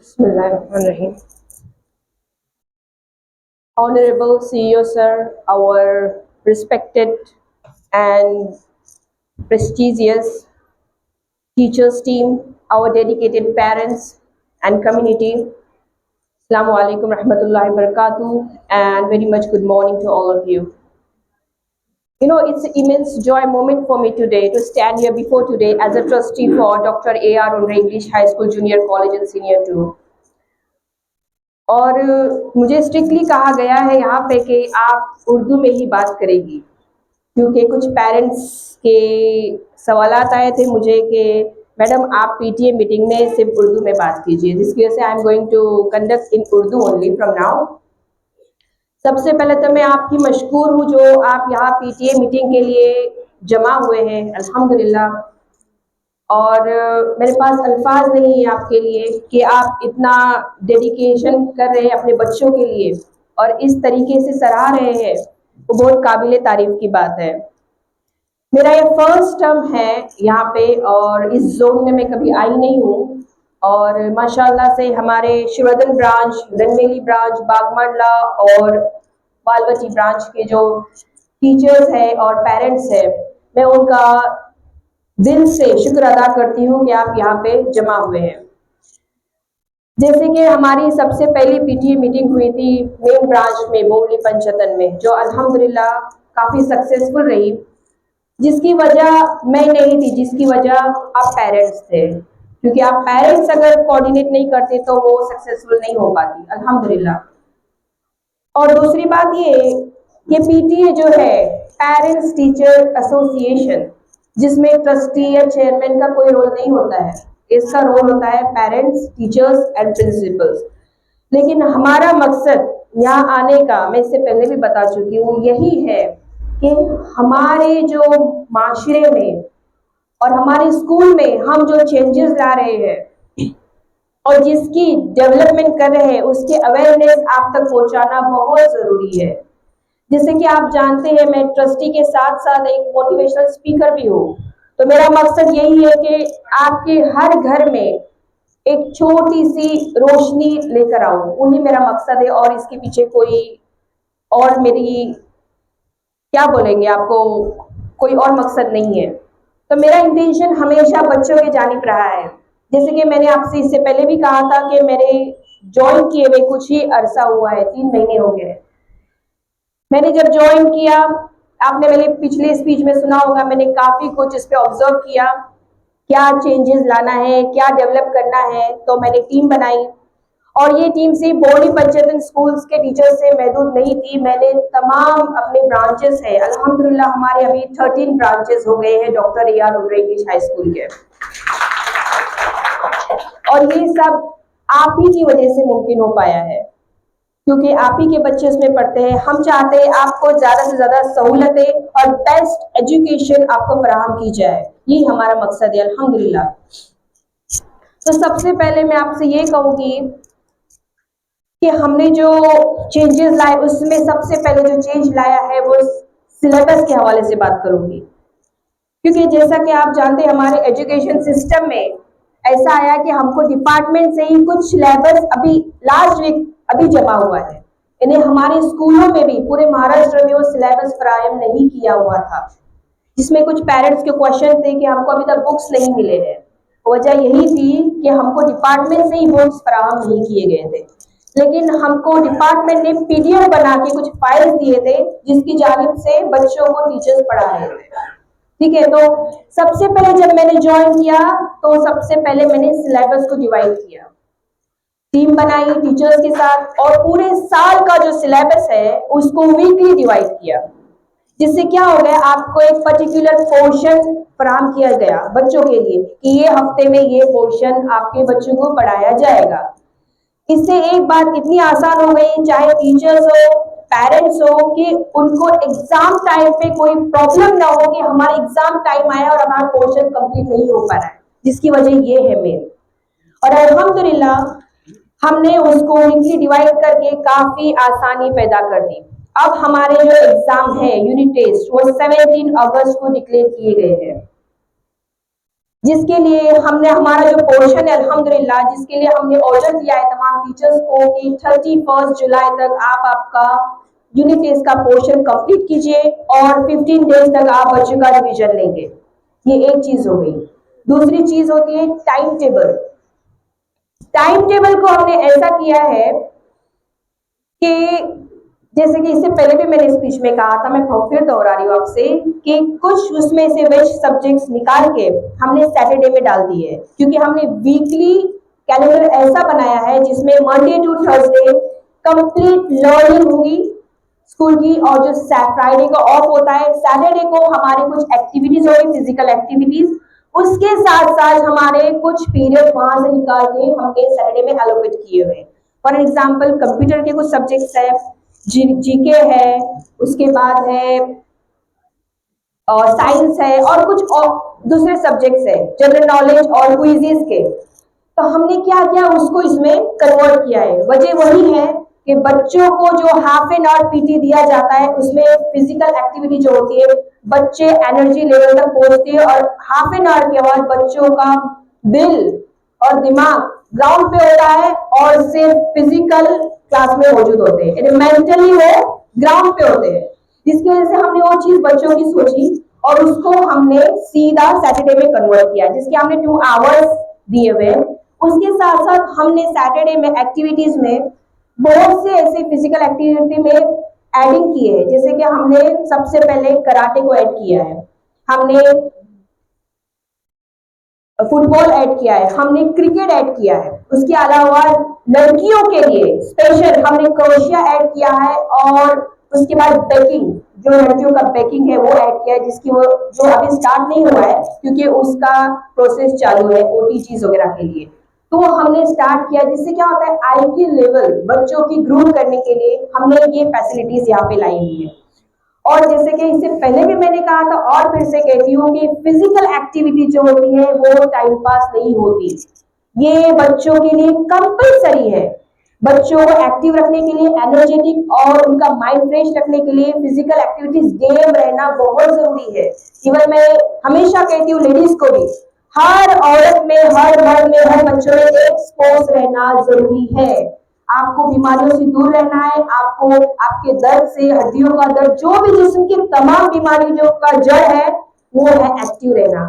Bismillahirrahmanirrahim. Honorable CEO sir, our respected and prestigious teachers team, our dedicated parents and community, Assalamu alaikum rahmatullahi wabarakatuh, and very much good morning to all of you. You know, it's an immense joy moment for me today to stand here before today as a trustee for Dr. A.R. Unre English High School Junior College and Senior 2. और मुझे strictly कहा गया है यहाँ पे कि आप उर्दू में ही बात करेगी, क्योंकि कुछ पेरेंट्स के सवालात आए थे मुझे कि मैडम आप पीटीए मीटिंग में सिर्फ उर्दू में बात कीजिए, जिसकी वजह से I am going to conduct in Urdu only from now. सबसे पहले तो मैं आपकी मशकूर हूँ जो आप यहाँ पीटीए मीटिंग के लिए जमा हुए हैं, अल्हम्दुलिल्लाह। और मेरे पास अल्फाज नहीं है आपके लिए कि आप इतना डेडिकेशन कर रहे हैं अपने बच्चों के लिए और इस तरीके से सराह रहे हैं, वो बहुत काबिल तारीफ की बात है। मेरा ये फर्स्ट टर्म है यहाँ पे और इस जोन में मैं कभी आई नहीं हूँ, और माशाल्लाह से हमारे शिवरधन ब्रांच, रनमेली ब्रांच, बागमांडला और बालवटी ब्रांच के जो टीचर्स हैं और पेरेंट्स हैं, मैं उनका दिल से शुक्र अदा करती हूँ कि आप यहाँ पे जमा हुए हैं। जैसे कि हमारी सबसे पहली पीटीए मीटिंग हुई थी मेन ब्रांच में बोगली पंचतन में, जो अल्हम्दुलिल्लाह काफी सक्सेसफुल रही, जिसकी वजह मैं नहीं थी, जिसकी वजह आप पेरेंट्स थे, क्योंकि आप पेरेंट्स अगर कोऑर्डिनेट नहीं करते तो वो सक्सेसफुल नहीं हो पाती, अल्हम्दुलिल्लाह। और दूसरी बात ये कि पीटीए जो है पेरेंट्स टीचर एसोसिएशन, जिसमें ट्रस्टी या चेयरमैन का कोई रोल नहीं होता है, इसका रोल होता है पेरेंट्स, टीचर्स एंड प्रिंसिपल्स। लेकिन हमारा मकसद यहाँ आने का, मैं इससे पहले भी बता चुकी हूँ, यही है कि हमारे जो माशरे में और हमारे स्कूल में हम जो चेंजेस ला रहे हैं और जिसकी डेवलपमेंट कर रहे हैं, उसके अवेयरनेस आप तक पहुंचाना बहुत जरूरी है। जैसे कि आप जानते हैं मैं ट्रस्टी के साथ साथ एक मोटिवेशनल स्पीकर भी हूँ, तो मेरा मकसद यही है कि आपके हर घर में एक छोटी सी रोशनी लेकर आऊं, वही मेरा मकसद है। और इसके पीछे कोई और मेरी क्या बोलेंगे आपको, कोई और मकसद नहीं है। तो मेरा इंटेंशन हमेशा बच्चों के जानिब रहा है। जैसे कि मैंने आपसे इससे पहले भी कहा था कि मेरे ज्वाइन किए हुए कुछ ही अरसा हुआ है, 3 महीने हो गए। मैंने जब ज्वाइन किया, आपने मेरे पिछले स्पीच में सुना होगा, मैंने काफी कुछ इस पे ऑब्जर्व किया, क्या चेंजेस लाना है, क्या डेवलप करना है। तो मैंने टीम बनाई, और ये टीम सिर्फ बोली पंचायत स्कूल्स के टीचर्स से महदूद नहीं थी, मैंने तमाम अपने ब्रांचेस है, अल्हम्दुलिल्लाह हमारे अभी 13 ब्रांचेस हो गए हैं doctor A R. Unre English high school के, और ये सब आप ही की वजह से मुमकिन हो पाया है, क्योंकि आप ही के बच्चे इसमें पढ़ते हैं। हम चाहते हैं आपको ज्यादा से ज्यादा सहूलतें और बेस्ट एजुकेशन आपको फराहम की जाए, ये हमारा मकसद है, अल्हम्दुलिल्लाह। तो सबसे पहले मैं आपसे ये कहूंगी कि हमने जो चेंजेस लाए, उसमें सबसे पहले जो चेंज लाया है वो सिलेबस के हवाले से बात करूंगी, क्योंकि जैसा कि आप जानते हैं हमारे एजुकेशन सिस्टम में ऐसा आया कि हमको डिपार्टमेंट से ही कुछ सिलेबस अभी लास्ट वीक अभी जमा हुआ है, इन्हें हमारे स्कूलों में भी पूरे महाराष्ट्र में वो सिलेबस फराहम नहीं किया हुआ था, जिसमें कुछ पेरेंट्स के क्वेश्चन थे कि हमको अभी तक बुक्स नहीं मिले हैं। वजह यही थी कि हमको डिपार्टमेंट से ही बुक्स फराहम नहीं किए गए थे, लेकिन हमको डिपार्टमेंट ने पीडीएफ बना के कुछ फाइल्स दिए थे, जिसकी जानिब से बच्चों को टीचर्स पढ़ा रहे थे। ठीक है, तो सबसे पहले जब मैंने ज्वाइन किया तो सबसे पहले मैंने सिलेबस को डिवाइड किया, टीम बनाई टीचर्स के साथ, और पूरे साल का जो सिलेबस है उसको वीकली डिवाइड किया, जिससे क्या हो गया, आपको एक पर्टिकुलर पोर्शन फराहम किया गया बच्चों के लिए कि ये हफ्ते में ये पोर्शन आपके बच्चों को पढ़ाया जाएगा। इससे एक बात इतनी आसान हो गई, चाहे टीचर्स हो, पेरेंट्स हो, कि उनको एग्जाम टाइम पे कोई प्रॉब्लम ना हो कि हमारा एग्जाम टाइम आया और हमारा पोर्शन कंप्लीट नहीं हो पा रहा है, जिसकी वजह ये है मेन। और अल्हम्दुलिल्लाह हमने उसको वीकली डिवाइड करके काफी आसानी पैदा कर दी। अब हमारे जो एग्जाम है यूनिट टेस्ट, वो 17 अगस्त को डिक्लेयर किए गए हैं। जिसके लिए हमने हमारा जो पोर्शन है अल्हम्दुलिल्लाह, जिसके लिए हमने ऑर्डर दिया है तमाम टीचर्स को कि 31 जुलाई तक आप आपका यूनिट टेस्ट का पोर्शन कंप्लीट कीजिए और 15 डेज तक आप बच्चों का रिवीजन लेंगे। ये एक चीज हो गई। दूसरी चीज होती है टाइम टेबल। टाइम टेबल को हमने ऐसा किया है कि जैसे कि इससे पहले भी मैंने स्पीच में कहा था, मैं फिर दोहरा रही हूँ आपसे कि कुछ उसमें से वेज सब्जेक्ट्स निकाल के हमने सैटरडे में डाल दिए है, क्योंकि हमने वीकली कैलेंडर ऐसा बनाया है जिसमें Monday to Thursday complete learning होगी स्कूल की, और जो फ्राइडे को ऑफ होता है, सैटरडे को हमारी कुछ एक्टिविटीज होगी, फिजिकल एक्टिविटीज, उसके साथ साथ हमारे कुछ पीरियड वहां से निकाल के हमने सैटरडे में एलोकेट किए हुए। फॉर एग्जाम्पल कंप्यूटर के कुछ सब्जेक्ट्स है, जीके है, उसके बाद है साइंस है, और कुछ और दूसरे सब्जेक्ट्स है, जनरल नॉलेज और क्विज़ेस के। तो हमने क्या किया, उसको इसमें कन्वर्ट किया है। वजह वही है कि बच्चों को जो हाफ एन आवर पीटी दिया जाता है उसमें फिजिकल एक्टिविटी जो होती है, बच्चे एनर्जी लेवल तक पहुंचते हैं, और हाफ एन आवर के बाद बच्चों का दिल और दिमाग ग्राउंड पे होता है और सिर्फ फिजिकल क्लास में मौजूद होते हैं, मेंटली वो ग्राउंड पे होते हैं। जिसकी वजह से हमने वो चीज बच्चों की सोची और उसको हमने सीधा सैटरडे में कन्वर्ट किया, जिसके हमने 2 आवर्स दिए हुए। उसके साथ साथ हमने सैटरडे में एक्टिविटीज में बहुत से ऐसे फिजिकल एक्टिविटी में एडिंग किए हैं, जैसे कि हमने सबसे पहले कराटे को ऐड किया है, हमने फुटबॉल ऐड किया है, हमने क्रिकेट ऐड किया है। उसके अलावा लड़कियों के लिए स्पेशल हमने क्रोशिया ऐड किया है, और उसके बाद बेकिंग, जो लड़कियों का बेकिंग है वो ऐड किया है, जिसकी वो जो अभी स्टार्ट नहीं हुआ है क्योंकि उसका प्रोसेस चालू है ओटीजीज वगैरह के लिए। तो हमने स्टार्ट किया, जिससे क्या होता है आईक्यू लेवल बच्चों की ग्रो करने के लिए हमने ये फैसिलिटीज यहाँ पे लाई हुई है। और जैसे कि इससे पहले भी मैंने कहा था और फिर से कहती हूँ कि फिजिकल एक्टिविटी जो होती है वो टाइम पास नहीं होती, ये बच्चों के लिए कंपलसरी है। बच्चों को एक्टिव रखने के लिए, एनर्जेटिक और उनका माइंड फ्रेश रखने के लिए फिजिकल एक्टिविटीज, गेम रहना बहुत जरूरी है। इवन मैं हमेशा कहती हूँ लेडीज को भी, हर औरत में, हर मर्द में, हर बच्चों में एक स्पोर्ट्स रहना जरूरी है। आपको बीमारियों से दूर रहना है, आपको आपके दर्द से, हड्डियों का दर्द, जो भी जिस्म की तमाम बीमारियों का जड़ है वो है एक्टिव रहना।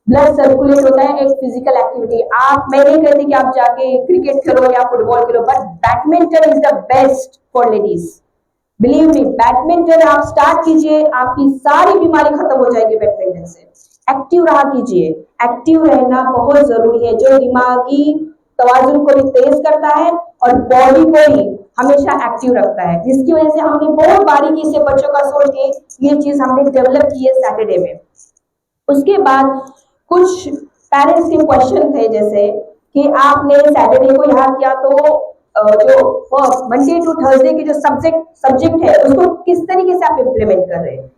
ब्लड सर्कुलेट होता है एक फिजिकल एक्टिविटी। आप, मैं नहीं कहती कि आप जाके क्रिकेट खेलो या football Khelo, but badminton is the best for ladies. Believe me, badminton आप स्टार्ट कीजिए, आपकी सारी बीमारी खत्म हो जाएगी बैडमिंटन से। एक्टिव रहा कीजिए, एक्टिव रहना बहुत जरूरी है, जो दिमागी तवाजुन को भी तेज करता है और बॉडी को ही हमेशा एक्टिव रखता है। जिसकी वजह से हमने बहुत बारीकी से बच्चों का सोच के ये चीज हमने डेवलप की है सैटरडे में। उसके बाद कुछ पेरेंट्स के क्वेश्चन थे, जैसे कि आपने सैटरडे को यहाँ किया तो जो मंडे टू थर्सडे के जो सब्जेक्ट है उसको किस तरीके से आप इम्प्लीमेंट कर रहे हैं।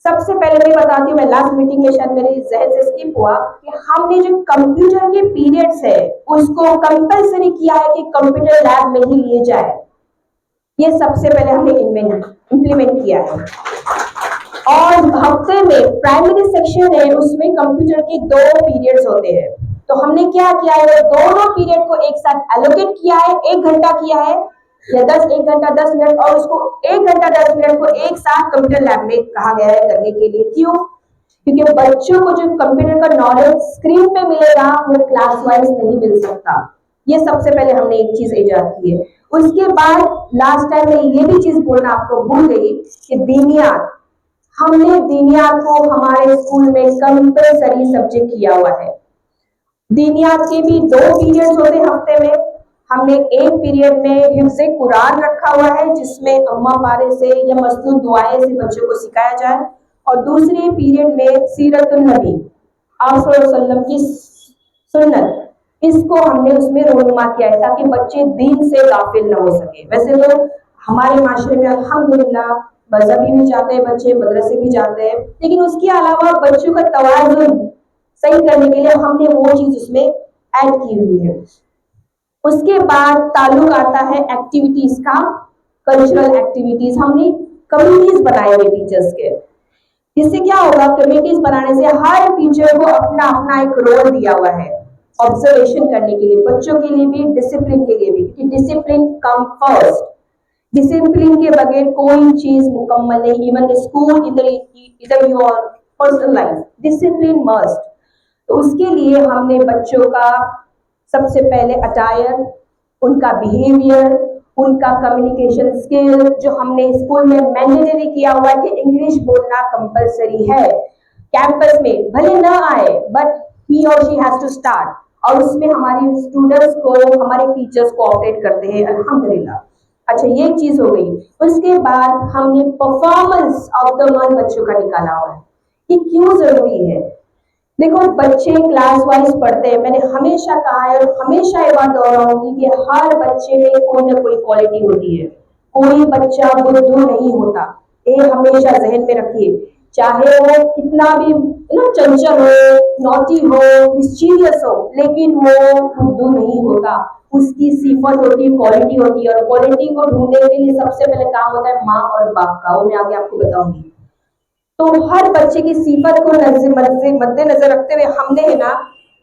सबसे पहले मैं बताती हूँ, मैं लास्ट मीटिंग में शायद मेरे जहन से स्किप हुआ कि हमने जो कंप्यूटर के पीरियड्स है उसको कंपलसरी किया है कि कंप्यूटर लैब में ही लिए जाए। ये सबसे पहले हमने इम्प्लीमेंट किया है। और हफ्ते में प्राइमरी सेक्शन है उसमें कंप्यूटर के 2 पीरियड्स होते हैं, तो हमने क्या किया है, दोनों पीरियड को एक साथ एलोकेट किया है, 1 घंटा किया है या 1 घंटा 10 मिनट, और उसको 1 घंटा 10 मिनट को एक साथ कंप्यूटर लैब में कहा गया है करने के लिए। क्यों? क्योंकि बच्चों को जो कंप्यूटर का नॉलेज स्क्रीन पे मिलेगा वो क्लास वाइज नहीं मिल सकता। ये सबसे पहले हमने एक चीज इजाद की है। उसके बाद लास्ट टाइम में ये भी चीज बोलना आपको भूल गई कि दीनियात, हमने दीनियात को हमारे स्कूल में कंपलसरी सब्जेक्ट किया हुआ है। दीनियात के भी 2 पीरियड्स होते हैं हफ्ते में। हमने एक पीरियड में हिफ्ज़े कुरान रखा हुआ है जिसमें अम्मा पारे से या मसनून दुआएं से बच्चों को सिखाया जाए, और दूसरे पीरियड में सीरतुन नबी आप सल्लल्लाहु अलैहि वसल्लम की सुन्नत, इसको हमने उसमें रोनुमा किया है ताकि बच्चे दीन से गाफिल न हो सके। वैसे तो हमारे माशरे में अल्हम्दुलिल्लाह मजहबी भी जाते हैं बच्चे, मदरसे भी जाते हैं, लेकिन उसके अलावा बच्चों का तवाज़ुन सही करने के लिए हमने वो चीज उसमें ऐड की हुई है। उसके बाद ताल्लुक आता है एक्टिविटीज का, कल्चरल एक्टिविटीज। हमने कम्युनिटीज बनाए हुए टीचर्स के, इससे क्या होगा, कमिटीज बनाने से हर टीचर को अपना अपना एक रोल दिया हुआ है ऑब्जर्वेशन करने के लिए, बच्चों के लिए भी, डिसिप्लिन के लिए भी, कि डिसिप्लिन कम फर्स्ट। डिसिप्लिन के बगैर कोई चीज मुकम्मल नहीं, इवन स्कूल, इधर your personal life, discipline must. तो उसके लिए हमने बच्चों का सबसे पहले अटायर, उनका बिहेवियर, उनका कम्युनिकेशन स्किल, जो हमने स्कूल में मैंडेटरी किया हुआ है कि इंग्लिश बोलना कंपलसरी है, कैंपस में भले ना आए बट ही और शी हैज टू स्टार्ट, और उसमें हमारे स्टूडेंट्स को, हमारे टीचर्स कोऑपरेट करते हैं अल्हम्दुलिल्लाह। अच्छा, ये चीज हो गई। उसके बाद हमने परफॉर्मेंस ऑफ द मंथ बच्चों का निकाला हुआ है। ये क्यों जरूरी है? देखो, बच्चे क्लास वाइज पढ़ते हैं, मैंने हमेशा कहा है और हमेशा ये बात दोहराऊंगी कि हर बच्चे में कोई ना कोई क्वालिटी होती है, कोई बच्चा बुद्धू नहीं होता। ये हमेशा जहन में रखिए, चाहे वो कितना भी चंचल हो, नॉटी हो, मिस्चीवियस हो, लेकिन वो बुद्धू नहीं होता। उसकी सिफत होती है, क्वालिटी होती है, और क्वालिटी को ढूंढने के लिए सबसे पहले काम होता है माँ और बाप का, वो मैं आगे आपको बताऊंगी। तो हर बच्चे की सिफत को मद्देनजर रखते हुए हमने है ना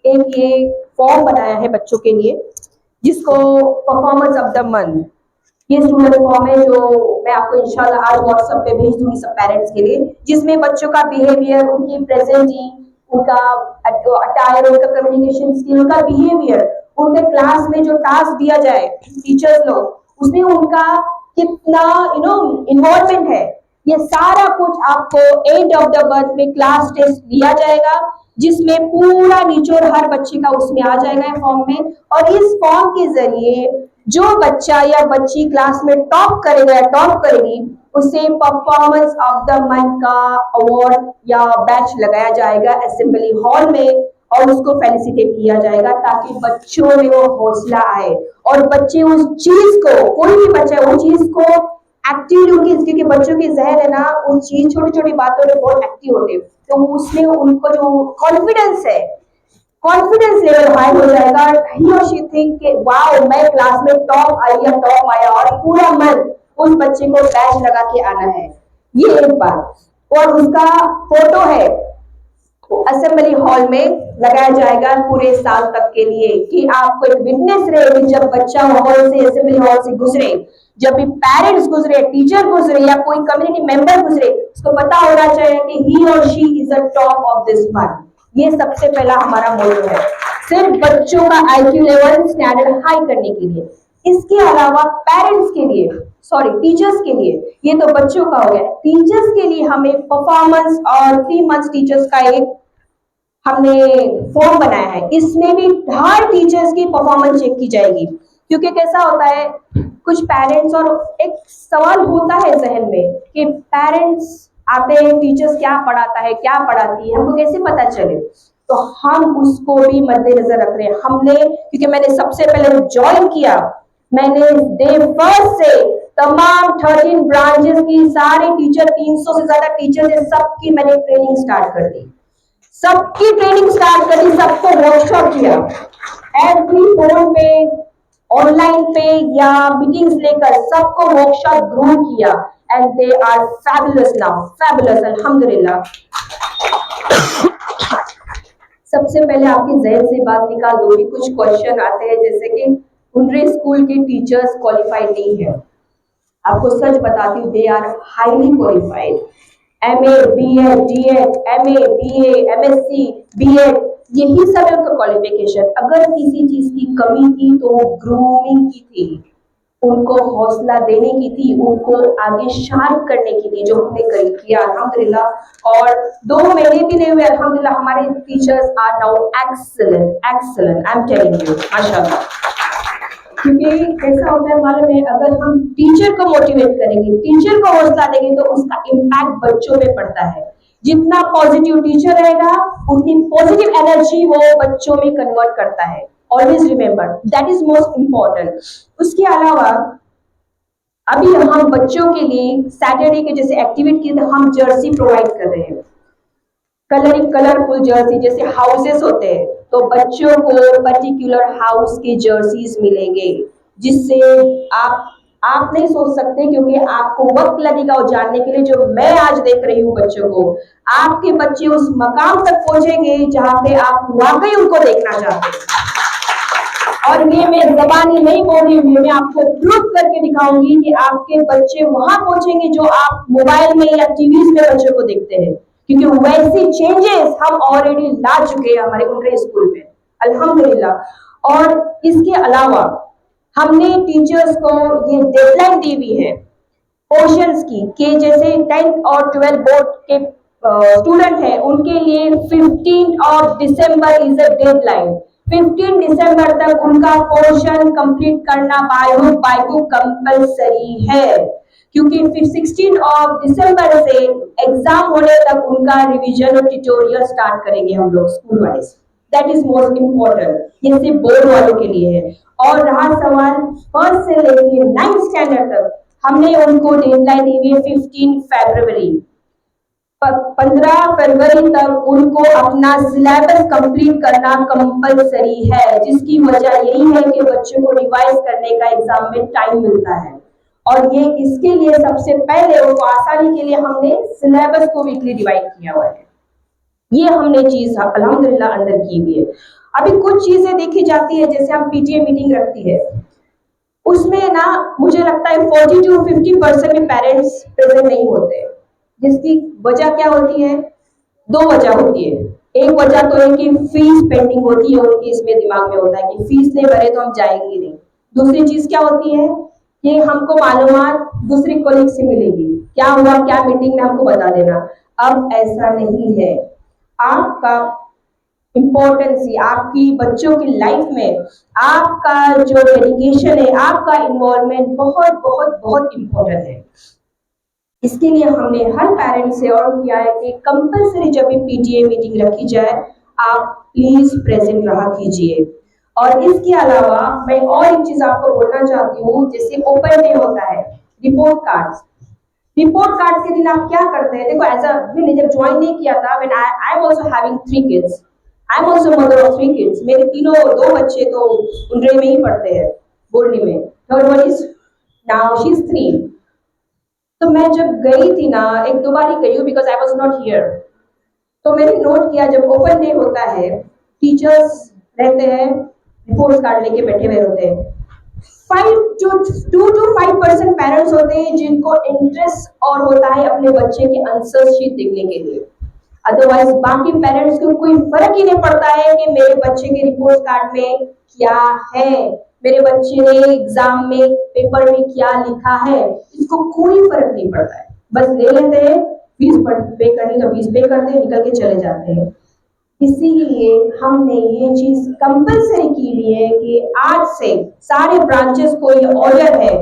एक ये फॉर्म बनाया है बच्चों के लिए, जिसको परफॉर्मेंस ऑफ द मंथ, ये स्टूडेंट फॉर्म है जो मैं आपको इंशाल्लाह आज व्हाट्सएप पे भेज दूंगी सब पेरेंट्स के लिए, जिसमें बच्चों का बिहेवियर, उनकी प्रेजेंटिंग, उनका अटायर, उनका कम्युनिकेशन स्किल, उनका बिहेवियर, उनके क्लास में जो टास्क दिया जाए टीचर्स लोग, उसमें उनका कितना इन्वॉल्वमेंट है, ये सारा कुछ आपको एंड ऑफ द मंथ में क्लास टेस्ट दिया जाएगा, जिसमें पूरा निचोड़ हर बच्चे का उसमें आ जाएगा फॉर्म में। और इस फॉर्म के जरिए जो बच्चा या बच्ची क्लास में टॉप करेगा या टॉप करेगी, उसे परफॉर्मेंस ऑफ द मंथ का अवार्ड या बैच लगाया जाएगा असेंबली हॉल में, और उसको फेलिसिटेट किया जाएगा ताकि बच्चों में वो हौसला आए और बच्चे उस चीज को, कोई भी बच्चा वो चीज को एक्टिवली, उनकी, क्योंकि बच्चों की जहन है ना उस चीज, छोटी छोटी बातों में बहुत एक्टिव होते हैं, तो उसमें उनको जो कॉन्फिडेंस है, कॉन्फिडेंस लेवल हाई हो जाएगा। ही और शी थिंक कि वाओ, मैं क्लास में टॉप आई या टॉप आया, और पूरा मन उस बच्चे को बैच लगा के आना है। ये एक बात। और उसका फोटो है असेंबली हॉल में लगाया जाएगा पूरे साल तक के लिए, कि आपको एक विटनेस रहे कि जब बच्चा हॉल से, असेंबली हॉल से गुजरे, जब भी पेरेंट्स गुजरे, टीचर गुजरे या कोई कम्युनिटी मेंबर गुजरे, उसको पता होना चाहिए कि ही और she is the top of this month. ये सबसे पहला हमारा मोटो है, सिर्फ बच्चों का आईक्यू लेवल स्टैंडर्ड हाई करने के लिए। इसके अलावा पेरेंट्स के लिए, सॉरी टीचर्स के लिए, ये तो बच्चों का हो गया, टीचर्स के लिए हमें परफॉर्मेंस और 3 मंथ्स टीचर्स का एक हमने फॉर्म बनाया है। इसमें भी हर टीचर्स की परफॉर्मेंस चेक की जाएगी, क्योंकि कैसा होता है, कुछ पेरेंट्स, और एक सवाल होता है जहन में कि पेरेंट्स आते हैं, टीचर्स क्या पढ़ाता है, क्या पढ़ाती है, हमको कैसे पता चले, तो हम उसको भी मद्देनजर रख रहे हैं। हमने, क्योंकि मैंने सबसे पहले ज्वाइन किया, मैंने डे फर्स्ट से तमाम 13 ब्रांचेस की सारे टीचर, 300 से ज्यादा टीचर है, सबकी मैंने ट्रेनिंग स्टार्ट कर दी, सबकी ट्रेनिंग स्टार्ट करी, सबको वर्कशॉप किया, एवरी फोन पे, ऑनलाइन पे या मीटिंग्स लेकर सबको वर्कशॉप ग्रूम किया, and they are fabulous now, fabulous अल्हम्दुलिल्लाह। सबसे पहले आपकी जहन से बात निकाल दो कि कुछ क्वेश्चन आते हैं जैसे कि उनरे स्कूल के टीचर्स क्वालिफाइड नहीं है। आपको सच बताती हूँ, they are highly qualified, MA, BEd, DEd, MA, BA, MSc, BEd, यही सब है उनका क्वालिफिकेशन। अगर किसी चीज की कमी थी तो वो ग्रूमिंग की थी, उनको हौसला देने की थी, उनको आगे शार्प करने की थी, जो हमने करी किया अल्हम्दुलिल्लाह। और 2 महीने भी नहीं हुए अल्हम्दुलिल्लाह, हमारे teachers are now excellent, excellent, I am telling you, माशाल्लाह। क्योंकि कैसा होता है मालूम है, अगर हम टीचर को मोटिवेट करेंगे, टीचर को हौसला देंगे, तो उसका इम्पैक्ट बच्चों पे पड़ता है। जितना पॉजिटिव टीचर रहेगा, उतनी पॉजिटिव एनर्जी वो बच्चों में कन्वर्ट करता है। Always remember, that is most important. उसके अलावा अभी हम बच्चों के लिए सैटरडे के जैसे एक्टिविटी के हम जर्सी प्रोवाइड कर रहे हैं, कलरिंग, कलरफुल जर्सी, जैसे हाउसेस होते हैं, तो बच्चों को पर्टिकुलर हाउस के जर्सीज मिलेंगे, जिससे आप आप नहीं सोच सकते, क्योंकि आपको वक्त लगेगा वो जानने के लिए। जो मैं आज देख रही हूँ बच्चों को, आपके बच्चे उस मकाम तक पहुंचेंगे जहां पे आप वाकई उनको देखना चाहते हैं। और ये मैं जबानी नहीं बोल रही हूँ, मैं आपको प्रूफ करके दिखाऊंगी कि आपके बच्चे वहां पहुंचेंगे जो आप मोबाइल में या टीवी में बच्चों को देखते हैं, क्योंकि वैसी चेंजेस हम ऑलरेडी ला चुके हैं हमारे उनके स्कूल में, अल्हम्दुलिल्लाह। और इसके अलावा हमने टीचर्स को ये डेडलाइन दी हुई है पोर्शंस की, कि जैसे 10th और 12th बोर्ड के स्टूडेंट है, उनके लिए 15 दिसंबर इज अ डेडलाइन। 15 दिसंबर तक उनका पोर्शन कंप्लीट करना बाय बुक कंपलसरी है, क्योंकि फिर 16 दिसंबर से एग्जाम होने तक उनका रिवीजन और ट्यूटोरियल स्टार्ट करेंगे हम लोग school wise. That is most important, ये सिर्फ बोर्ड वालों के लिए है। और रहा सवाल फर्स्ट से लेकर 9th स्टैंडर्ड तक, हमने उनको डेडलाइन दी हुई है 15 फरवरी। 15 फरवरी तक उनको अपना सिलेबस कंप्लीट करना कंपलसरी है, जिसकी वजह यही है कि बच्चों को रिवाइज करने का एग्जाम में टाइम मिलता है। और ये इसके लिए सबसे पहले उनको आसानी के लिए हमने सिलेबस को वीकली डिवाइड किया हुआ है। ये हमने चीज अल्हम्दुलिल्लाह अंदर की हुई है। अभी कुछ चीजें देखी जाती है, जैसे हम पीटीए मीटिंग रखती है, उसमें ना मुझे लगता है 40 to 50% में पेरेंट्स प्रेजेंट नहीं होते। जिसकी वजह क्या होती है? दो वजह होती है। एक वजह तो है कि फीस पेंडिंग होती है, उनकी इसमें दिमाग में होता है कि फीस नहीं भरे तो हम जाएंगे नहीं। दूसरी चीज क्या होती है कि हमको मालूमात दूसरी कॉलीग से मिलेगी, क्या हुआ क्या मीटिंग में हमको बता देना। अब ऐसा नहीं है। आपका इम्पोर्टेंस, आपकी बच्चों की लाइफ में आपका जो डेडिकेशन है, आपका इन्वॉल्वमेंट बहुत बहुत बहुत इम्पोर्टेंट है। इसके लिए हमने हर पेरेंट से और किया है कि कंपलसरी जब भी पीटीए मीटिंग रखी जाए, आप प्लीज प्रेजेंट रहा कीजिए। और इसके अलावा मैं और एक चीज आपको बोलना चाहती हूँ, जैसे ओपन डे होता है, रिपोर्ट कार्ड्स। रिपोर्ट कार्ड के दिन आप क्या करते हैं? देखो, एज अ मैंने जब ज्वाइन नहीं किया था, when I am also having 3 kids, I am also mother of 3 kids. मेरे तीनों दो बच्चे तो उन्ड्रे में ही पढ़ते हैं, बोर्डी में। Third one is now she is 3। तो मैं जब गई थी ना, एक दो बार ही गई हूँ because I was not here, तो मैंने नोट किया जब ओपन डे होता है, टीचर्स रहते हैं, रिपोर्ट कार्ड लेके बैठे हुए होते हैं। 2 to 5% पेरेंट्स होते हैं जिनको इंटरेस्ट और होता है अपने बच्चे के आंसर शीट देखने के लिए। अदरवाइज बाकी पेरेंट्स को कोई फर्क ही नहीं पड़ता है कि मेरे बच्चे के रिपोर्ट कार्ड में क्या है, मेरे बच्चे ने एग्जाम में पेपर में क्या लिखा है, इसको कोई फर्क नहीं पड़ता है। बस ले लेते हैं, फीस पे करनी तो फीस पे करते हैं, निकल के चले जाते हैं। इसीलिए हमने ये चीज कंपलसरी की हुई है कि आज से सारे ब्रांचेस को ये ऑर्डर है,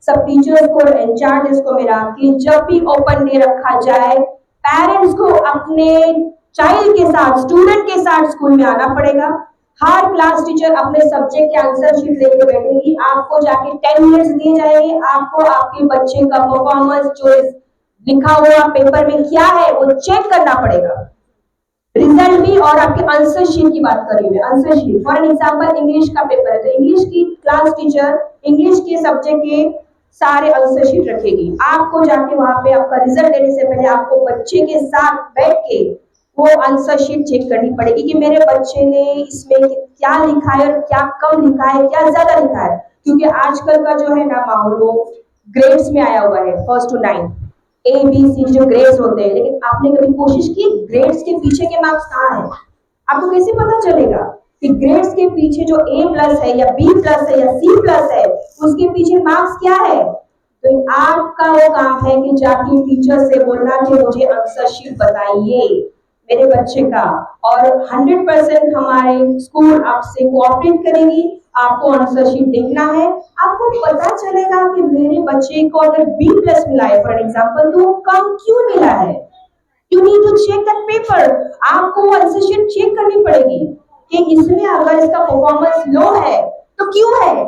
सब टीचर्स को और इंचार्जेस को मेरा, कि जब भी ओपन डे रखा जाए, पेरेंट्स को अपने चाइल्ड के साथ, स्टूडेंट के साथ स्कूल में आना पड़ेगा। हर क्लास टीचर अपने सब्जेक्ट के आंसर शीट लेके बैठेंगी, आपको जाके 10 मिनट्स दिए जाएंगे, आपको आपके बच्चे का परफॉर्मेंस जो लिखा हुआ पेपर में क्या है वो चेक करना पड़ेगा। रिजल्ट भी, और आपके आंसर शीट की बात कर रही हूँ, answer sheet. For example English का पेपर है, तो इंग्लिश की क्लास टीचर इंग्लिश के सब्जेक्ट के सारे आंसर शीट रखेगी। आपको जाके वहां पे आपका रिजल्ट देने से पहले आपको बच्चे के साथ बैठ के वो आंसर शीट चेक करनी पड़ेगी कि मेरे बच्चे ने इसमें क्या लिखा है और क्या कम लिखा है, क्या ज्यादा लिखा है। क्योंकि आजकल का जो है ना माहौल, वो ग्रेड्स में आया हुआ है, 1 to 9 ABC जो ग्रेड्स होते हैं। लेकिन आपने कभी कोशिश की ग्रेड्स के पीछे के मार्क्स कहाँ है? आपको कैसे पता चलेगा कि ग्रेड्स के पीछे जो A+ है या B+ है या C+ है, उसके पीछे मार्क्स क्या है? तो आपका वो काम है कि जाके टीचर से बोलना कि मुझे आंसर शीट बताइए मेरे बच्चे का। और 100% हमारे स्कूल आपसे कोऑपरेट करेंगी। आपको आंसर शीट देखना है, आपको पता चलेगा कि मेरे बच्चे को अगर B+ मिला है फॉर एग्जाम्पल, तो कम क्यों मिला है। You need to check that paper. आपको आंसर शीट चेक करनी पड़ेगी कि इसमें अगर इसका परफॉर्मेंस लो है तो क्यों है।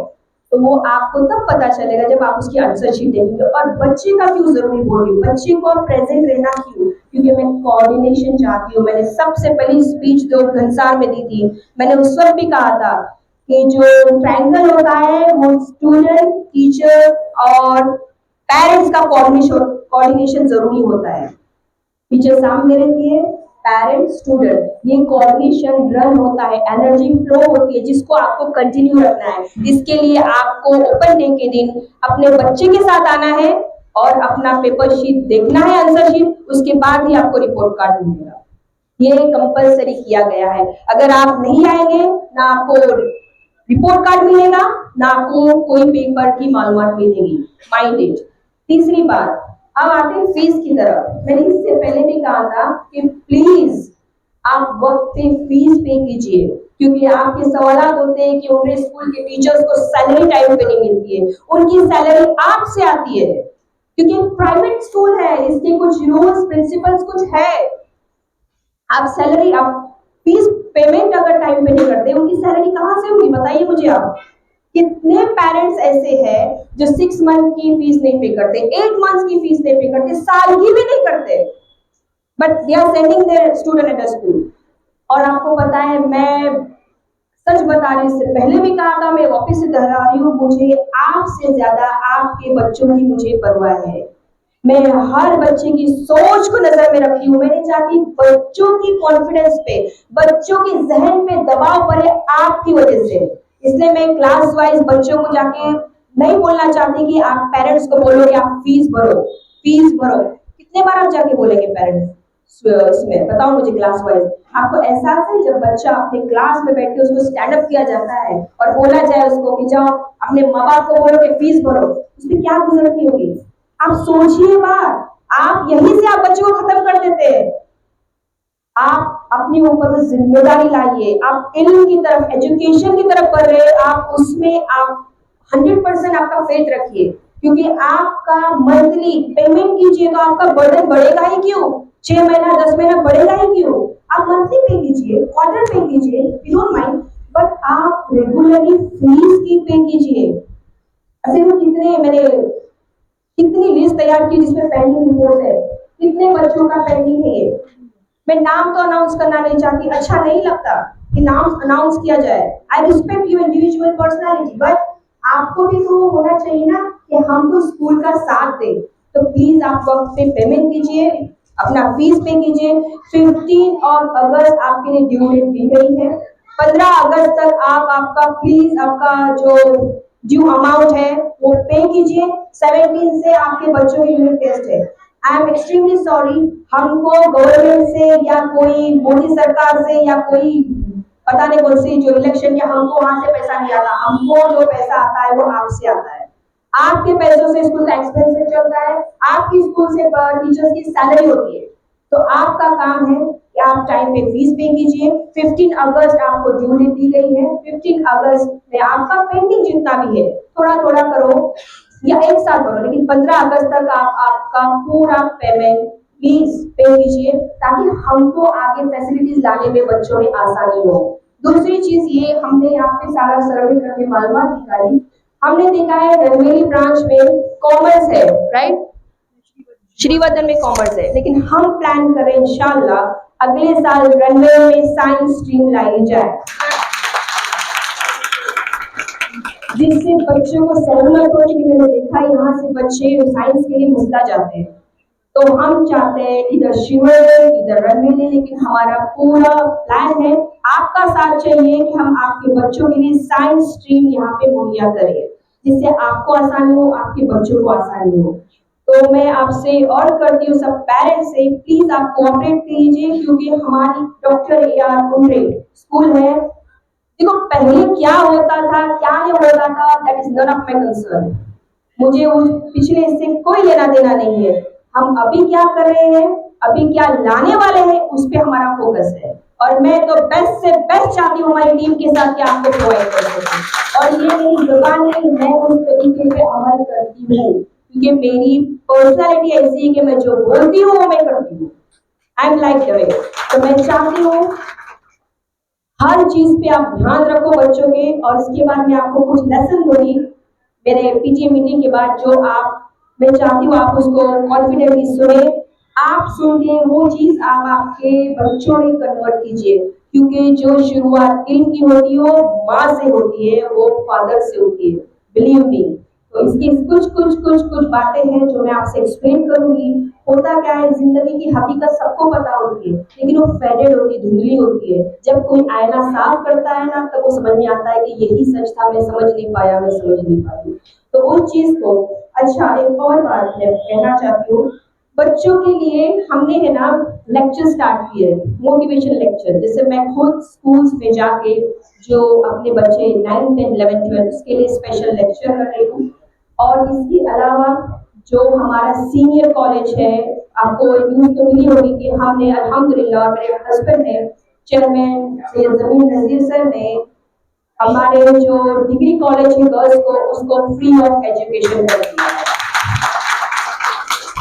तो वो आपको तब पता चलेगा जब आप उसकी आंसर शीट देखेंगे। और बच्चे का क्यों जरूरी बोल रही हूँ, बच्चे को प्रेजेंट रहना क्यों? क्योंकि मैं कोऑर्डिनेशन चाहती हूँ। मैंने सबसे पहली स्पीच जो घनसार में दी थी, मैंने उस वक्त भी कहा था कि जो ट्रायंगल होता है वो स्टूडेंट, टीचर, और पेरेंट्स का कोऑर्डिनेशन जरूरी होता है। टीचर सामने रहती है, पेरेंट स्टूडेंट, ये कोऑर्डिनेशन रन होता है, एनर्जी फ्लो होती है जिसको आपको कंटिन्यू रखना है। इसके लिए आपको ओपन डे के दिन अपने बच्चे के साथ आना है और अपना पेपर शीट देखना है, आंसर शीट, उसके बाद ही आपको रिपोर्ट कार्ड मिलेगा। ये कंपलसरी किया गया है। अगर आप नहीं आएंगे ना आपको रिपोर्ट कार्ड मिलेगा ना आपको कोई पेपर की मालूमात मिलेगी। Mind it. तीसरी बात, अब आते हैं फीस की तरफ। मैंने इससे पहले भी कहा था कि प्लीज आप वक्त पे फीस पे कीजिए, क्योंकि आपके सवाल होते हैं कि उनके स्कूल के टीचर्स को सैलरी टाइम पे नहीं मिलती है। उनकी सैलरी आपसे आती है, क्योंकि प्राइवेट स्कूल है, इसके कुछ रूल्स प्रिंसिपल्स कुछ है। आप सैलरी, आप फीस पेमेंट अगर टाइम पे नहीं करते, उनकी सैलरी कहां से होगी बताइए मुझे आप। कितने पेरेंट्स ऐसे हैं जो 6 मंथ की फीस नहीं पे करते, 8 मंथ की फीस नहीं पे करते, साल की भी नहीं करते, but they are sending their student at school. और आपको पता है, मैं सच बता रही, इससे पहले भी कहा था, मैं वापस से दोहरा रही हूँ, मुझे आपसे ज्यादा आपके बच्चों की मुझे परवाह है। मैं हर बच्चे की सोच को नजर में रखती हूँ। मैं नहीं चाहती बच्चों की कॉन्फिडेंस पे, बच्चों के जहन पे दबाव पड़े आपकी वजह से। इसलिए मैं क्लास वाइज बच्चों को जाके नहीं बोलना चाहती कि आप पेरेंट्स को बोलो कि आप फीस भरो, फीस भरो। कितने बार आप जाके बोलेंगे पेरेंट्स इसमें, बताओ मुझे क्लास वाइज। आपको एहसास है जब बच्चा अपने क्लास में बैठ के उसको स्टैंड अप किया जाता है और बोला जाए उसको कि जाओ अपने माँ बाप को बोलो कि फीस भरो, उसमें क्या गुजरती होगी? आप सोचिए बात, आप यहीं से आप बच्चों को खत्म कर देते हैं। आप अपने ऊपर वो जिम्मेदारी लाइए। आप इल्म की तरफ, एजुकेशन की तरफ बढ़ रहे, आप उसमें आप 100% आपका फेथ रखिए, क्योंकि आपका मंथली पेमेंट कीजिए तो आपका बर्डन बढ़ेगा ही क्यों? 6 महीना 10 महीना बढ़ेगा ही क्यों? आप मंथली पे कीजिए, क्वार्टर पे कीजिए, यू डोंट माइंड, बट आप रेगुलरली फीस की पे कीजिए। ऐसे में कितनी लिस्ट तैयार की जिसमें पेंडिंग रिपोर्ट है, कितने बच्चों का पेंडिंग है। ये मैं नाम तो अनाउंस करना नहीं चाहती, अच्छा नहीं लगता कि नाम अनाउंस किया जाए। I respect you individual personality, but आपको भी तो होना चाहिए ना कि हमको स्कूल का साथ दे। तो प्लीज आप वक्त पे पेमेंट कीजिए, अपना फीस पे कीजिए। 15 और अगस्त आपके लिए ड्यू डेट दी गई है। 15 अगस्त तक आप आपका प्लीज आपका जो ड्यू अमाउंट है वो पे कीजिए। 17 से आपके बच्चों की यूनिट टेस्ट है। आई एम एक्सट्रीमली सॉरी, हमको गवर्नमेंट से या कोई मोदी सरकार से या कोई पता नहीं कौन सी जो इलेक्शन के, हमको वहां से पैसा नहीं आता। हमको जो पैसा आता है वो आपसे आता है। आपके पैसों से स्कूल का एक्सपेंसेस चलता है, आपकी स्कूल से टीचर्स की सैलरी होती है। तो आपका काम है कि आप टाइम पे फीस पे कीजिए। 15 अगस्त आपको ड्यू डेट दी गई है। 15 अगस्त में आपका पेंडिंग जितना भी है थोड़ा थोड़ा करो या एक साथ करो, लेकिन 15 अगस्त तक आप आपका पूरा पेमेंट प्लीज पे कीजिए, ताकि हमको आगे फैसिलिटीज लाने में बच्चों में आसानी हो। दूसरी चीज ये, हमने यहाँ पे सारा सर्वे करके मालूमात निकाली। हमने देखा है रंगेली ब्रांच में कॉमर्स है, राइट, श्रीवर्धन में कॉमर्स है, लेकिन हम प्लान करें इंशाल्लाह अगले साल रनवे में साइंस स्ट्रीम लाई जाए, जिससे बच्चों को सहूलत हो। कि मैंने देखा यहाँ से बच्चे साइंस के लिए मुस्ला जाते हैं, तो हम चाहते हैं इधर शिवहर इधर रनवे, लेकिन हमारा पूरा प्लान है, आपका साथ चाहिए कि हम आपके बच्चों के लिए साइंस स्ट्रीम यहाँ पे मुहैया करें, जिससे आपको आसानी हो, आपके बच्चों को आसानी हो। तो मैं आपसे और करती हूँ सब पेरेंट्स से, प्लीज आप कोऑपरेट कीजिए, क्योंकि हमारी डॉक्टर AR कुंडरे स्कूल है। देखो पहले क्या होता था क्या नहीं होता था, that is none of my concern. मुझे उस पिछले से कोई लेना देना नहीं है। हम अभी क्या कर रहे हैं, अभी क्या लाने वाले हैं, उस पर हमारा फोकस है। और मैं तो बेस्ट से बेस्ट चाहती हूँ हमारी टीम के साथ कि आपको प्रोवाइड कर सकूं। और ये मेरी जुबान नहीं, मैं उस तरीके पे अमल करती हूँ, क्योंकि मेरी पर्सनालिटी ऐसी है कि मैं जो बोलती हूँ वो मैं करती हूँ। I am like the way. तो मैं चाहती हूँ हर चीज पे आप ध्यान रखो बच्चों के। और इसके बाद मैं आपको कुछ लेसन दूंगी मेरे PTA मीटिंग के बाद, जो आप, मैं चाहती हूँ आप उसको कॉन्फिडेंटली सुने। आप सुन के वो चीज आप आपके बच्चों में कन्वर्ट कीजिए, क्योंकि जो शुरुआत इल्म की होती है वो माँ से होती है, वो फादर से होती है, बिलीव मी। तो इसकी कुछ बातें हैं जो मैं आपसे एक्सप्लेन करूंगी। होता क्या है, जिंदगी की हकीकत सबको पता होती है, लेकिन वो फेडेड होती है, धुंधली होती है। जब कोई आईना साफ करता है ना, तब वो समझ में आता है कि यही सच था, मैं समझ नहीं पाया, मैं समझ नहीं पाई। तो उस चीज को, अच्छा एक और बात है कहना चाहती हूँ, बच्चों के लिए हमने है ना लेक्चर स्टार्ट किए, मोटिवेशन लेक्चर। जैसे मैं खुद स्कूल्स में जाके जो अपने बच्चे 9, 10, 11, 12 उसके लिए स्पेशल लेक्चर कर रही हूँ। और इसके अलावा जो हमारा सीनियर कॉलेज है, आपको न्यूज तो मिली होगी कि हमने अल्हम्दुलिल्लाह, मेरे हस्बैंड ने, चेयरमैन सैयद जमीन नजीर सर ने हमारे जो डिग्री कॉलेज है गर्ल्स को, उसको फ्री ऑफ एजुकेशन कर दिया है।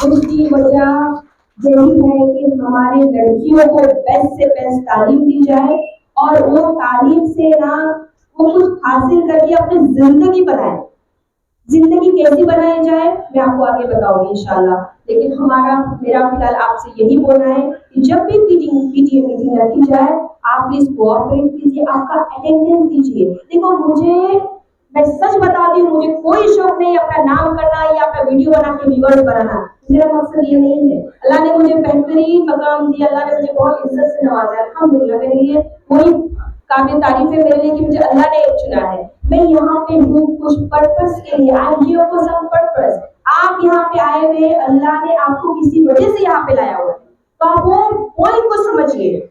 उसकी वजह यही है कि हमारी लड़कियों को बेस्ट से बेस्ट तालीम दी जाए, और वो तालीम से ना वो कुछ हासिल करके अपनी जिंदगी बनाए। जिंदगी कैसी बनाई जाए मैं आपको आगे बताऊंगी इंशाल्लाह। लेकिन मेरा फिलहाल आपसे यही बोलना है कि जब भी पीटीए मीटिंग रखी जाए, आप प्लीज कोऑपरेट कीजिए, आपका अटेंडेंस दीजिए। देखो, मैं सच बताती हूँ, मुझे कोई शौक नहीं अपना नाम करना या अपना वीडियो बना के व्यूअर्स बनाना। मेरा मकसद ये नहीं है। अल्लाह ने मुझे बेहतरीन मकाम दिया, अल्लाह ने मुझे बहुत इज्जत से नवाजा है, अल्हम्दुलिल्लाह। मेरे लिए कोई काबिल तारीफ है मेरे लिए कि मुझे अल्लाह ने चुना है। मैं यहाँ पे हूँ कुछ पर्पस के लिए, I am here for some purpose. आप यहाँ पे आए हुए, अल्लाह ने आपको किसी वजह से यहाँ पे लाया हुआ है, तो आप वो पॉइंट को समझिए।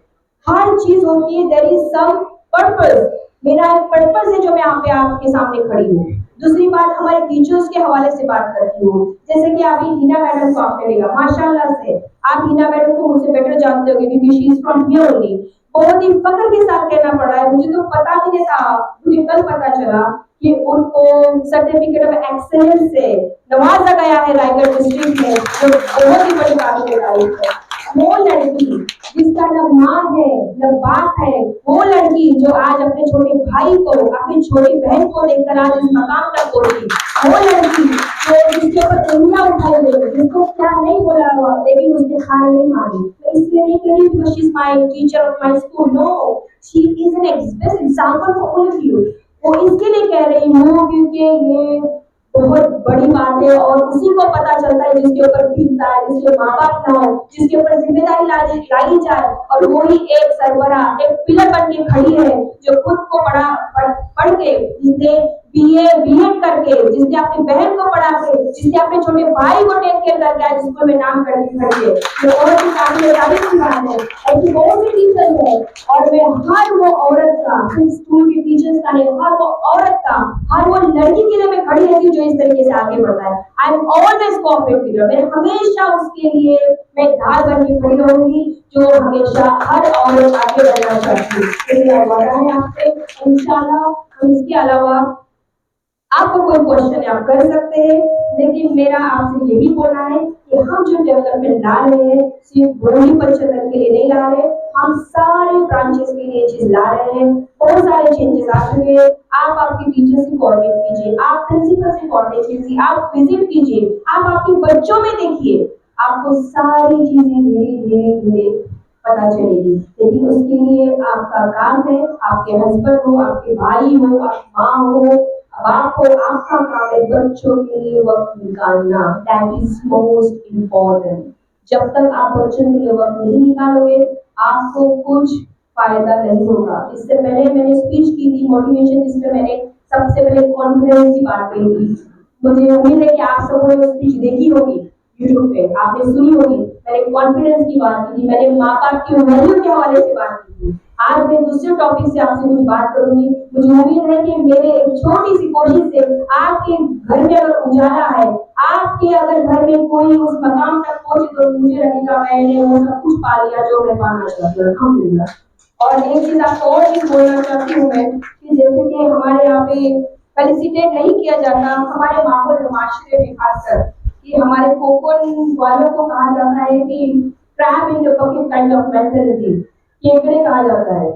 हर चीज होती है, देयर इज सम पर्पस। मेरा एक पर्पस है जो मैं यहाँ पे आपके सामने खड़ी हूँ। दूसरी बात, हमारे टीचर्स के हवाले से बात करती हूँ। जैसे कि अभी हिना मैडम को आपने देखा, माशाल्लाह से आप हिना मैडम को मुझसे बेटर जानते होंगे क्योंकि she is from here only. बहुत ही फख्र के साथ कहना पड़ रहा है, मुझे तो पता भी नहीं था, मुझे कल पता चला कि उनको सर्टिफिकेट ऑफ एक्सेलेंस से नवाजा गया है रायगढ़ डिस्ट्रिक्ट में, जो बहुत ही बड़ी काबिल तारीफ है। वो लड़की जिसका न माँ है न बाप है, वो लड़की जो आज अपने छोटे भाई को, अपनी छोटी बहन को देखकर आज इस मकाम तक पहुंची, वो लड़की जो जिसके ऊपर उंगलियां उठाई गई, जिसको क्या नहीं बोला हुआ, लेकिन उसने हार नहीं मानी। मैं इसलिए नहीं कह रही because she is my teacher of my school, no, she is an best example for all of you. वो इसके लिए कह रही हूँ क्योंकि ये बहुत बड़ी बात है, और उसी को पता चलता है जिसके ऊपर बीतता है, जिसके माँ बाप ना हो, जिसके ऊपर जिम्मेदारी लाई जाए, और वही एक सरबरा, एक पिलर बन के खड़ी है, जो खुद को पढ़ के, जिसने बीएड करके, जिसने अपनी बहन को पढ़ा के, जिसने अपने छोटे भाई को टेक केयर करके आज जिसको मैं नाम करके खड़ी है, ये बहुत ही काबिल तारीफ की बात है। ऐसी बहुत सी टीचर्स है, और मैं हर वो औरत का, सिर्फ स्कूल के टीचर्स का नहीं, हर वो औरत का, हर वो लड़की के लिए मैं खड़ी रहती हूँ जो इस तरीके से आगे बढ़ता है। आई एम ऑलवेज कोऑपरेटिव, मैं हमेशा उसके लिए मैं ढाल बन के खड़ी रहूंगी, जो हमेशा हर औरत आगे बढ़ना चाहती है। मेरा वादा है आपसे, इंशाल्लाह। इसके अलावा आपको कोई क्वेश्चन आप कर सकते हैं, लेकिन मेरा आपसे यही बोलना है कि हम जो डेवलपमेंट ला रहे हैं, सिर्फ बोली पंचतन के लिए नहीं ला रहे, हम सारे ब्रांचेस के लिए चीज ला रहे हैं। बहुत सारे चेंजेस आ चुके हैं। आप आपके टीचर से कोऑर्डिनेट कीजिए, आप प्रिंसिपल से कोऑर्डिनेट कीजिए, आप विजिट कीजिए, आप आपके बच्चों में देखिए, आपको सारी चीजें धीरे धीरे धीरे पता चलेगी। लेकिन उसके लिए आपका काम है, आपके हस्बैंड हो, आपके भाई हो, आप माँ हो, आपको आपका काम है बच्चों के लिए वक्त निकालना। That is most important. जब तक आप बच्चों के लिए वक्त नहीं निकालोगे, आपको कुछ फायदा नहीं होगा। इससे पहले मैंने स्पीच की थी मोटिवेशन, जिसमें मैंने सबसे पहले कॉन्फिडेंस की बात कही थी। मुझे उम्मीद है कि आप सबों ने वो स्पीच देखी होगी, यूट्यूब पे आपने सुनी होगी। मैंने कॉन्फिडेंस की बात की थी, मैंने माँ बाप की वैल्यू के हवाले से बात की थी। आज मैं दूसरे टॉपिक से आपसे कुछ बात करूंगी। मुझे उम्मीद है कि मेरे एक छोटी सी कोशिश से आपके घर में अगर उजाला है, आपके अगर घर में कोई उस मकाम तक पहुंचे, तो मुझे लगेगा मैंने वो सब कुछ पा लिया जो मैं पाना चाहती हूँ, अल्हम्दुलिल्लाह। और एक चीज आपको और भी बोलना चाहती हूँ मैं, कि जैसे कि हमारे यहाँ पे फेलिसिटेट नहीं किया जाता हमारे माहौल माशरे में, खासकर कि हमारे कोकन वालों को कहा जाता है कि trap in the bucket kind of mentality, केकड़े कहा जाता है।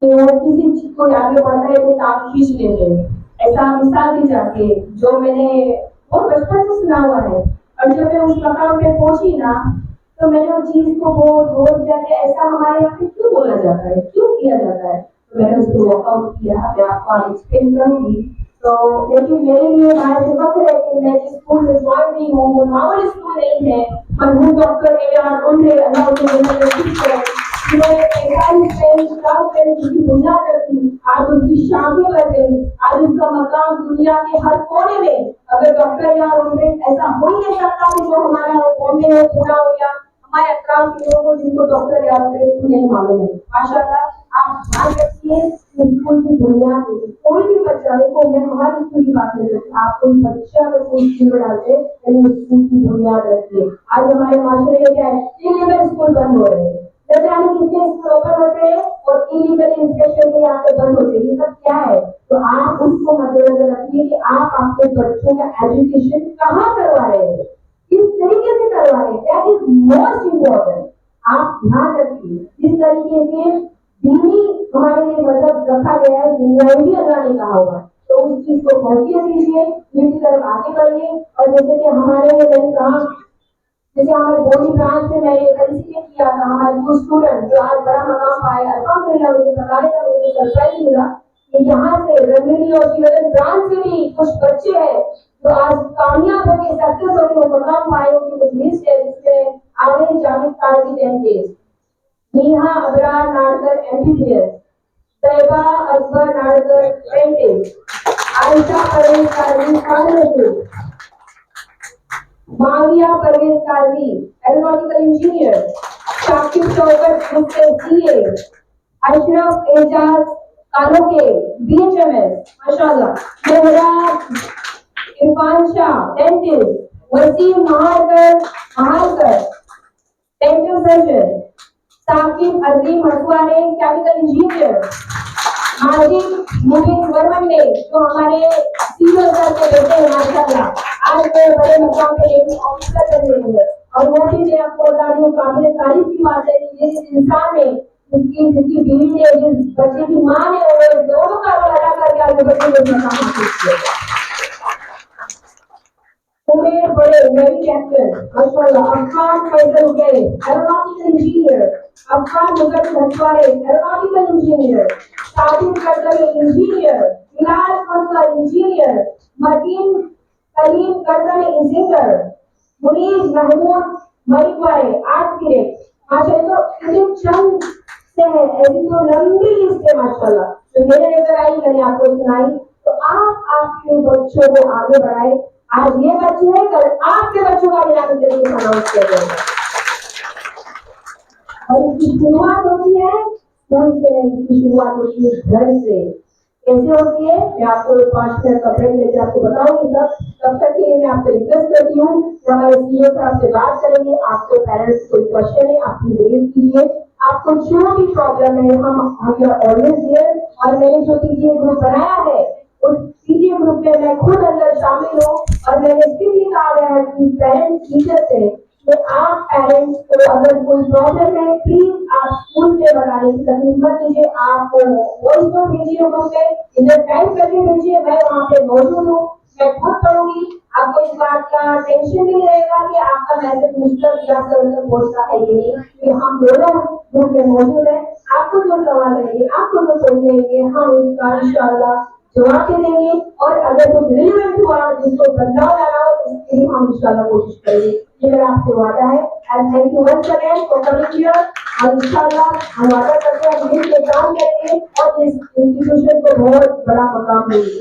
तो किसी चीज को आगे बढ़ता है तो टांग खींच लेते हैं, ऐसा मिसाल दी जाती है, जो मैंने बहुत बचपन से सुना हुआ है। और जब मैं उस मकाम पे पहुंची ना, तो मैंने उस चीज को बोल दिया कि ऐसा हमारे यहाँ पे क्यों बोला जाता है, क्यों किया जाता है। तो मैंने उसको वॉकआउट किया, मैं आपको आगे एक्सप्लेन करूंगी। तो लेकिन मेरे लिए बात फख्र है कि मैं जिस स्कूल में ज्वाइन हुई हूँ वो नॉर्मल स्कूल नहीं है। मरहूम डॉक्टर ए.आर. उन्हें अल्लाह उन्हें जन्नत नसीब करे। जिन्होंने 45 पेन 50 पेन की बुनियाद रखी, आज उसकी शाखें बढ़ गई, आज उसका मकाम दुनिया के हर कोने में। अगर डॉक्टर ए.आर. उन्हें ऐसा हो ही नहीं सकता कि जो हमारा बॉम्बे हो, पूना हो या हमारे अतराफ के लोगों को जिनको डॉक्टर ए.आर. नहीं मालूम है। माशाल्लाह आप ध्यान रखिए स्कूल की बुनियाद है। कोई भी बच्चा, देखो मैं हमारे स्कूल की बात नहीं करती, आप कोई बच्चा अगर कोई स्कूल में डालते हैं तो स्कूल की बुनियाद रखिए। आज हमारे माशरे में क्या है, इलीगल स्कूल बंद हो रहे हैं, न जाने कितने स्कूल ओपन होते हैं और इलीगल इंस्पेक्शन के यहाँ पे बंद होते हैं। ये सब क्या है? तो आप उसको मद्देनजर रखिए कि आप आपके बच्चों का एजुकेशन कहाँ करवा रहे हैं, किस तरीके से करवा रहे हैं, दैट इज मोस्ट इम्पोर्टेंट। आप ध्यान रखिए जिस तरीके से दीनी हमारे लिए मतलब रखा गया है, दुनिया भी अल्लाह ने कहा होगा, तो उस चीज को पहुंचिए दीजिए, इनकी तरफ आगे बढ़िए। और जैसे कि हमारे मैंने कहा, जैसे हमारे बोली ब्रांच में मैंने पार्टिसिपेट किया था, हमारे कुछ स्टूडेंट जो आज बड़ा मकाम पाए, अल्हम्दुलिल्लाह मुझे बताने का मुझे सरप्राइज मिला कि यहाँ से रंगली और श्रीनगर ब्रांच से भी कुछ बच्चे हैं जो आज कामयाब होकर सक्सेस होकर वो मकाम पाए। उनकी कुछ लिस्ट है जिसमें आगे Javed Kazi 10 days, Neha Abrar Nadkar MBBS, Taiyaba Akbar Nadkar dentist, Ayesha Parvez Kazi pharmacist, Mavia Parvez Kazi aeronautical engineer, Shakib Shaukat Mufti CA, Ashraf Ejaz Kaloke BHMS माशाल्लाह, Mehrab Irfan Shah dentist, Waseem Maharkar dental surgeon, Saqib Azeem Haswane chemical engineer, Majid Mubeen Varman जो हमारे CEO सर के बेटे हैं माशाल्लाह, आज वो बड़े मुकाम पे लेडी ऑफिसर बन रही है। और वो भी मैं आपको बता रही हूँ, काबिल तारीफ की बात है कि जिस इंसान ने जिसकी बीवी ने, जिस बच्चे की माँ ने, वो दोनों का रोल अदा करके आज बच्चे को मकाम हासिल किया। उमेर बड़े नवी कैप्टन माशाल्लाह, अफगान फैसल गए aeronautical engineer, Afghan Muqaddas Haswar aeronautical engineer, Sabir Kardami engineer, Bilal Fansa engineer, Madeen Kaleem Kardami engineer, Muneez Mahmood Marikware architect. माशाल्लाह तो मुझे चंद से है, ऐसी तो लंबी लिस्ट है माशाल्लाह जो मेरे लेकर आई, मैंने आपको सुनाई। तो आप आपके बच्चों को आगे बढ़ाए। आज ये बच्चे हैं, कल आपके बच्चों का भी नाम तरीके से अनाउंस किया जाएगा। और इसकी शुरुआत होती है स्कूल से, इसकी शुरुआत होती है घर से। कैसे होती है मैं आपको 5 मिनट का ब्रेक लेकर आपको बताऊंगी सब। तब तक के लिए मैं आपसे रिक्वेस्ट करती हूँ कि हमारे CEO से आपसे बात करेंगे। आपको पेरेंट्स कोई क्वेश्चन है आप रेज कीजिए, आपको जो भी प्रॉब्लम है हम ऑलवेज हियर। और मैंने जो PTA ग्रुप बनाया है उस PTA ग्रुप में मैं खुद अंदर शामिल हूँ और मैंने इसलिए कहा है कि पेरेंट्स टीचर से कि आप पेरेंट्स को अगर कोई प्रॉब्लम है प्लीज आप स्कूल पे बताने की तकलीफ मत कीजिए। आप वॉइस नोट भेजिए ग्रुप पे, इधर टाइप करके भेजिए, मैं वहाँ पे मौजूद हूँ, मैं खुद पढ़ूंगी। आपको इस बात का टेंशन नहीं रहेगा कि आपका मैसेज मुझ तक या सर तक पहुँचता है कि नहीं, कि हम दोनों ग्रुप में मौजूद है। आपको जो सवाल रहेंगे, आपको जो सोचेंगे, हम इसका इंशाल्लाह जवाब दे देंगे। और अगर कुछ रिलेवेंट हुआ जिसको बदलाव लाना हो उसके लिए हम इंशाल्लाह कोशिश करेंगे। ये मेरा आपसे वादा है। And thank you once again for coming here. और इंशाल्लाह हम वादा करते हैं मिल के काम करेंगे और इस इंस्टीट्यूशन को बहुत बड़ा मकाम देंगे।